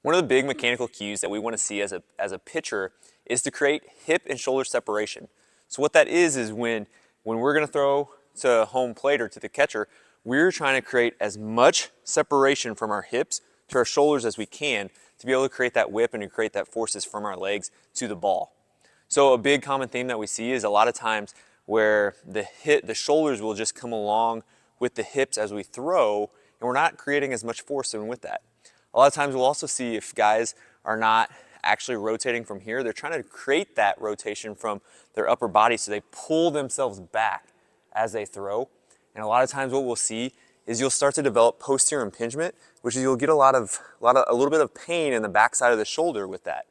One of the big mechanical cues that we want to see as a pitcher is to create hip and shoulder separation. So what that is when we're going to throw to home plate or to the catcher, we're trying to create as much separation from our hips to our shoulders as we can to be able to create that whip and to create that forces from our legs to the ball. So a big common theme that we see is a lot of times where the shoulders will just come along with the hips as we throw, and we're not creating as much force in with that. A lot of times we'll also see if guys are not actually rotating from here, they're trying to create that rotation from their upper body so they pull themselves back as they throw. And a lot of times what we'll see is you'll start to develop posterior impingement, which is you'll get a little bit of pain in the backside of the shoulder with that.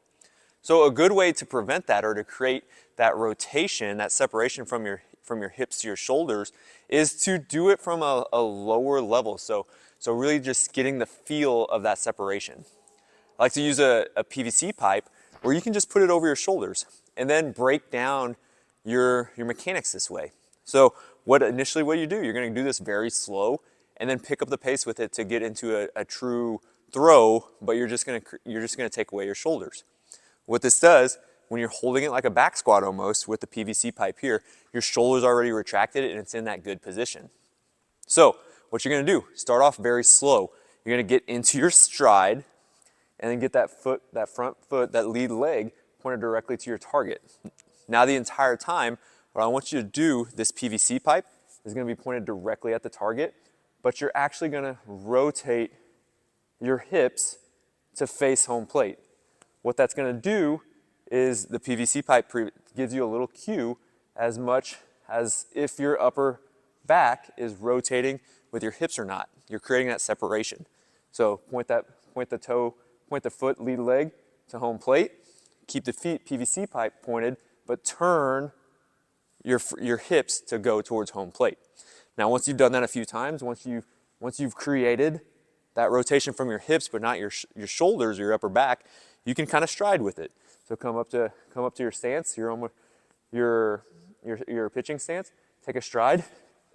So a good way to prevent that or to create that rotation, that separation from your hips to your shoulders, is to do it from a lower level. So really just getting the feel of that separation. I like to use a PVC pipe where you can just put it over your shoulders and then break down your mechanics this way. So initially what you do, you're going to do this very slow and then pick up the pace with it to get into a true throw, but you're just going to take away your shoulders. What this does, when you're holding it like a back squat almost with the PVC pipe here, your shoulder's already retracted and it's in that good position. So what you're going to do, start off very slow. You're going to get into your stride and then get that front foot, that lead leg pointed directly to your target. Now the entire time, what I want you to do, this PVC pipe is going to be pointed directly at the target, but you're actually going to rotate your hips to face home plate. What that's going to do is the PVC pipe gives you a little cue as much as if your upper back is rotating with your hips or not. You're creating that separation. So point the foot, lead leg to home plate. Keep the PVC pipe pointed, but turn your hips to go towards home plate. Now once you've done that a few times, once you've created that rotation from your hips but not your shoulders or your upper back, you can kind of stride with it. So come up to your stance, your pitching stance, take a stride,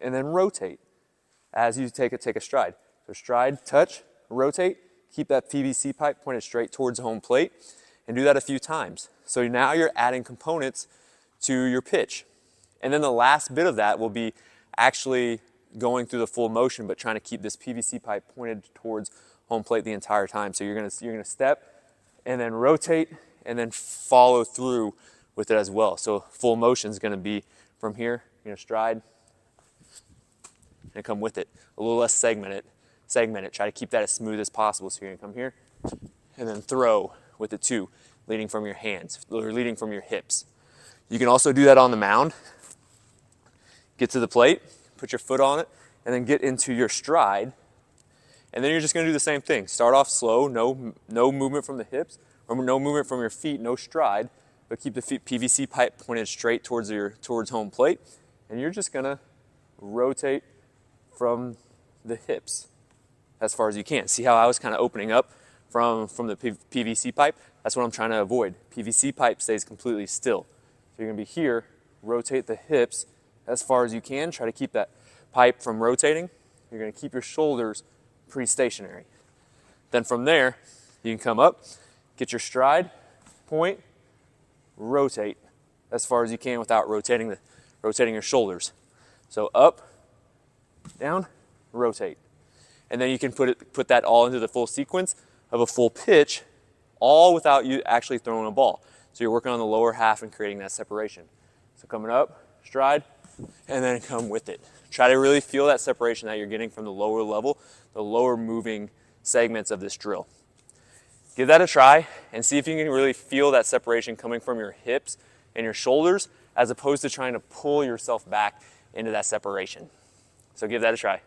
and then rotate as you take a stride. So stride, touch, rotate, keep that PVC pipe pointed straight towards home plate, and do that a few times. So now you're adding components to your pitch. And then the last bit of that will be actually going through the full motion, but trying to keep this PVC pipe pointed towards home plate the entire time. So you're gonna step and then rotate and then follow through with it as well. So full motion is gonna be from here, you're gonna stride and come with it. A little less segmented. Try to keep that as smooth as possible. So you're gonna come here and then throw with it too, leading from your hands, or leading from your hips. You can also do that on the mound. Get to the plate, put your foot on it, and then get into your stride. And then you're just gonna do the same thing. Start off slow, no movement from the hips, or no movement from your feet, no stride, but keep the PVC pipe pointed straight towards home plate. And you're just gonna rotate from the hips as far as you can. See how I was kind of opening up from the PVC pipe? That's what I'm trying to avoid. PVC pipe stays completely still. So you're gonna be here, rotate the hips as far as you can. Try to keep that pipe from rotating. You're gonna keep your shoulders pretty stationary. Then from there, you can come up, get your stride, point, rotate as far as you can without rotating your shoulders. So up, down, rotate. And then you can put that all into the full sequence of a full pitch, all without you actually throwing a ball. So you're working on the lower half and creating that separation. So coming up, stride, and then come with it. Try to really feel that separation that you're getting from the lower level, the lower moving segments of this drill. Give that a try and see if you can really feel that separation coming from your hips and your shoulders as opposed to trying to pull yourself back into that separation. So give that a try.